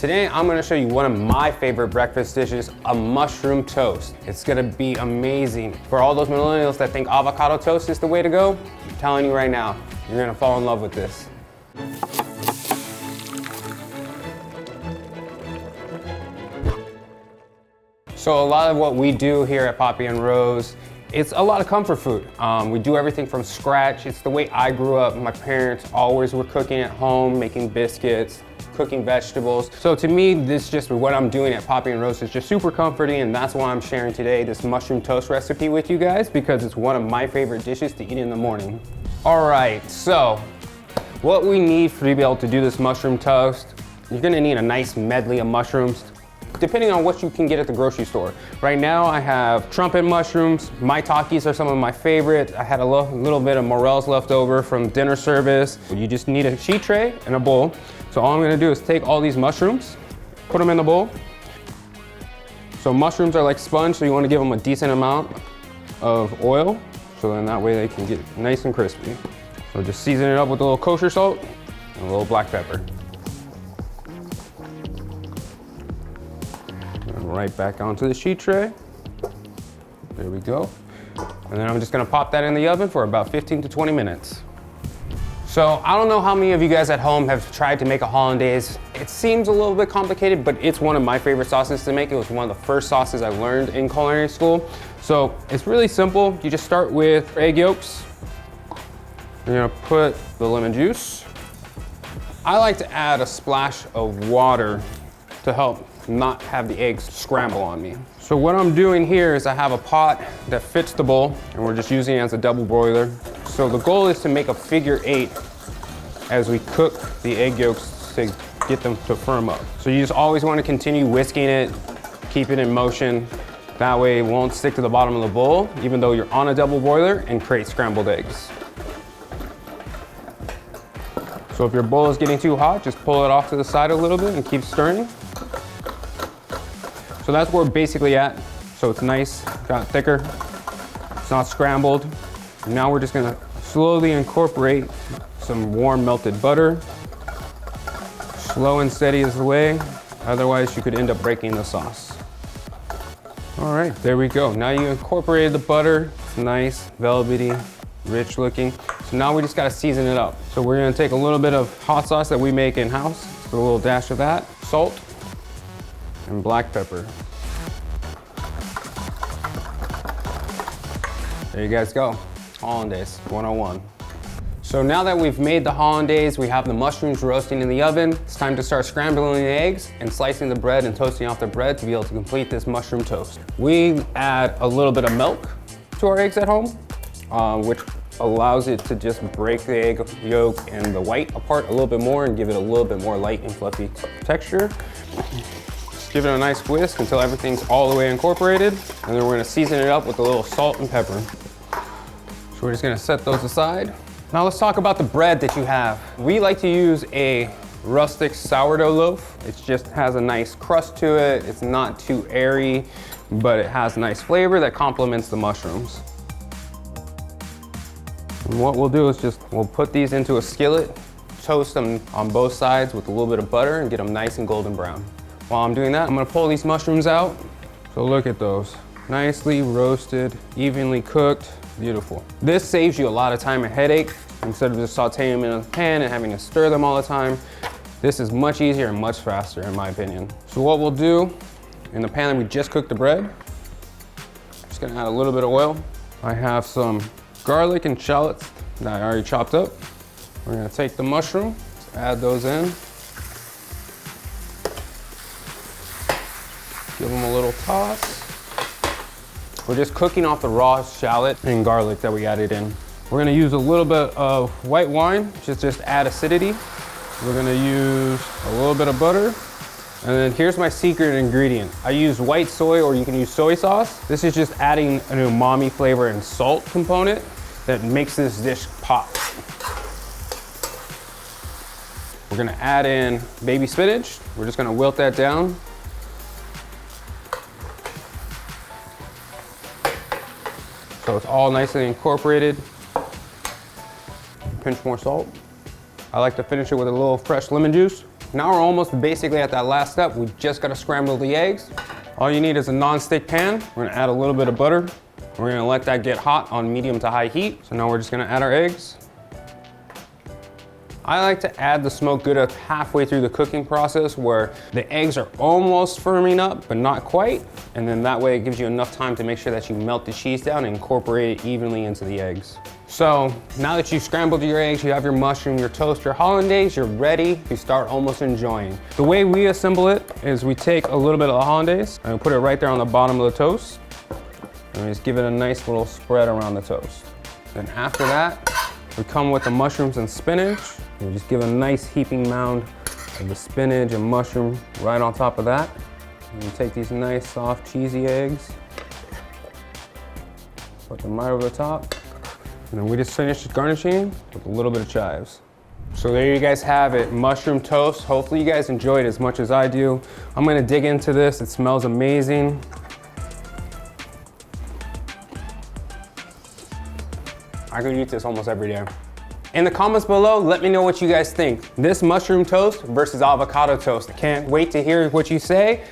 Today, I'm gonna show you one of my favorite breakfast dishes, a mushroom toast. It's gonna be amazing. For all those millennials that think avocado toast is the way to go, I'm telling you right now, you're gonna fall in love with this. So a lot of what we do here at Poppy and Rose, it's a lot of comfort food. We do everything from scratch. It's the way I grew up. My parents always were cooking at home, making biscuits, cooking vegetables. So to me, this just what I'm doing at Poppy and Rose is just super comforting, and that's why I'm sharing today this mushroom toast recipe with you guys, because it's one of my favorite dishes to eat in the morning. All right, so what we need to be able to do this mushroom toast, you're gonna need a nice medley of mushrooms, depending on what you can get at the grocery store. Right now I have trumpet mushrooms, maitakes are some of my favorite. I had a little bit of morels left over from dinner service. You just need a sheet tray and a bowl. So all I'm gonna do is take all these mushrooms, put them in the bowl. So mushrooms are like sponge, so you wanna give them a decent amount of oil, so then that way they can get nice and crispy. So just season it up with a little kosher salt and a little black pepper. Right back onto the sheet tray. There we go. And then I'm just gonna pop that in the oven for about 15 to 20 minutes. So I don't know how many of you guys at home have tried to make a hollandaise. It seems a little bit complicated, but it's one of my favorite sauces to make. It was one of the first sauces I learned in culinary school. So it's really simple. You just start with egg yolks. You're gonna put the lemon juice. I like to add a splash of water to help not have the eggs scramble on me. So what I'm doing here is I have a pot that fits the bowl, and we're just using it as a double broiler. So the goal is to make a figure 8 as we cook the egg yolks to get them to firm up. So you just always want to continue whisking it, keep it in motion. That way it won't stick to the bottom of the bowl, even though you're on a double broiler, and create scrambled eggs. So if your bowl is getting too hot, just pull it off to the side a little bit and keep stirring. So that's where we're basically at. So it's nice, got thicker, it's not scrambled. Now we're just gonna slowly incorporate some warm melted butter. Slow and steady is the way, otherwise you could end up breaking the sauce. All right, there we go. Now you incorporated the butter, it's nice, velvety, rich looking. So now we just gotta season it up. So we're gonna take a little bit of hot sauce that we make in-house, put a little dash of that, salt, and black pepper. There you guys go, Hollandaise 101. So now that we've made the Hollandaise, we have the mushrooms roasting in the oven, it's time to start scrambling the eggs and slicing the bread and toasting off the bread to be able to complete this mushroom toast. We add a little bit of milk to our eggs at home, which allows it to just break the egg yolk and the white apart a little bit more and give it a little bit more light and fluffy texture. Give it a nice whisk until everything's all the way incorporated, and then we're gonna season it up with a little salt and pepper. So we're just gonna set those aside. Now let's talk about the bread that you have. We like to use a rustic sourdough loaf. It just has a nice crust to it. It's not too airy, but it has nice flavor that complements the mushrooms. And what we'll do is we'll put these into a skillet, toast them on both sides with a little bit of butter and get them nice and golden brown. While I'm doing that, I'm gonna pull these mushrooms out. So look at those, nicely roasted, evenly cooked, beautiful. This saves you a lot of time and headache. Instead of just sauteing them in a pan and having to stir them all the time, this is much easier and much faster in my opinion. So what we'll do, in the pan that we just cooked the bread, just gonna add a little bit of oil. I have some garlic and shallots that I already chopped up. We're gonna take the mushroom, add those in. Give them a little toss. We're just cooking off the raw shallot and garlic that we added in. We're gonna use a little bit of white wine, just add acidity. We're gonna use a little bit of butter. And then here's my secret ingredient. I use white soy, or you can use soy sauce. This is just adding an umami flavor and salt component that makes this dish pop. We're gonna add in baby spinach. We're just gonna wilt that down. So it's all nicely incorporated. Pinch more salt. I like to finish it with a little fresh lemon juice. Now we're almost basically at that last step. We just gotta scramble the eggs. All you need is a non-stick pan. We're gonna add a little bit of butter. We're gonna let that get hot on medium to high heat. So now we're just gonna add our eggs. I like to add the smoked Gouda halfway through the cooking process where the eggs are almost firming up, but not quite. And then that way it gives you enough time to make sure that you melt the cheese down and incorporate it evenly into the eggs. So now that you've scrambled your eggs, you have your mushroom, your toast, your hollandaise, you're ready to start almost enjoying. The way we assemble it is we take a little bit of the hollandaise and we put it right there on the bottom of the toast. And we just give it a nice little spread around the toast. Then after that, we come with the mushrooms and spinach. And we just give a nice heaping mound of the spinach and mushroom right on top of that. And you take these nice soft cheesy eggs, put them right over the top. And then we just finish garnishing with a little bit of chives. So there you guys have it, mushroom toast. Hopefully you guys enjoyed it as much as I do. I'm gonna dig into this, it smells amazing. I could eat this almost every day. In the comments below, let me know what you guys think. This mushroom toast versus avocado toast. I can't wait to hear what you say.